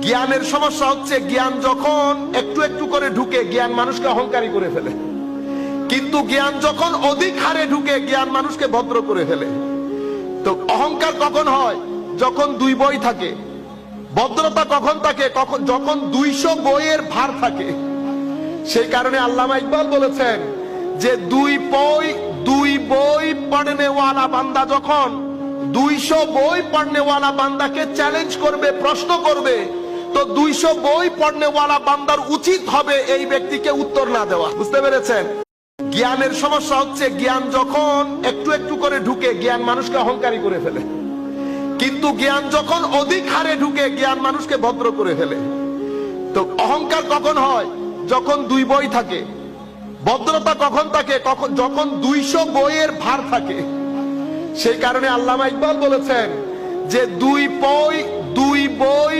জ্ঞানের সমস্যা হচ্ছে জ্ঞান যখন একটু একটু করে ঢুকে জ্ঞান মানুষকে অহংকারী করে ফেলে, কিন্তু জ্ঞান যখন অধিক হারে ঢুকে জ্ঞান মানুষকে ভদ্র করে ফেলে। তো অহংকার কখন হয়? যখন দুই বই থাকে। ভদ্রতা কখন থাকে? যখন 200 বইয়ের ভার থাকে। সেই কারণে আল্লামা ইকবাল বলেছেন যে দুই বই পড়নেওয়ালা বান্দা যখন 200 বই পড়নেওয়ালা বান্দাকে চ্যালেঞ্জ করবে, প্রশ্ন করবে, তো 200 বই পড়নেওয়ালা বান্দার উচিত হবে এই ব্যক্তিকে উত্তর না দেওয়া। বুঝতে পেরেছেন? জ্ঞানের সমস্যা হচ্ছে জ্ঞান যখন একটু একটু করে ঢুকে জ্ঞান মানুষকে অহংকারী করে ফেলে, কিন্তু জ্ঞান যখন অধিক হারে ঢুকে জ্ঞান মানুষকে ভদ্র করে ফেলে। তো অহংকার কখন হয়? যখন দুই বই থাকে। ভদ্রতা কখন থাকে? যখন 200 বইয়ের ভার থাকে। সেই কারণে আল্লামা ইকবাল বলেছেন যে দুই বই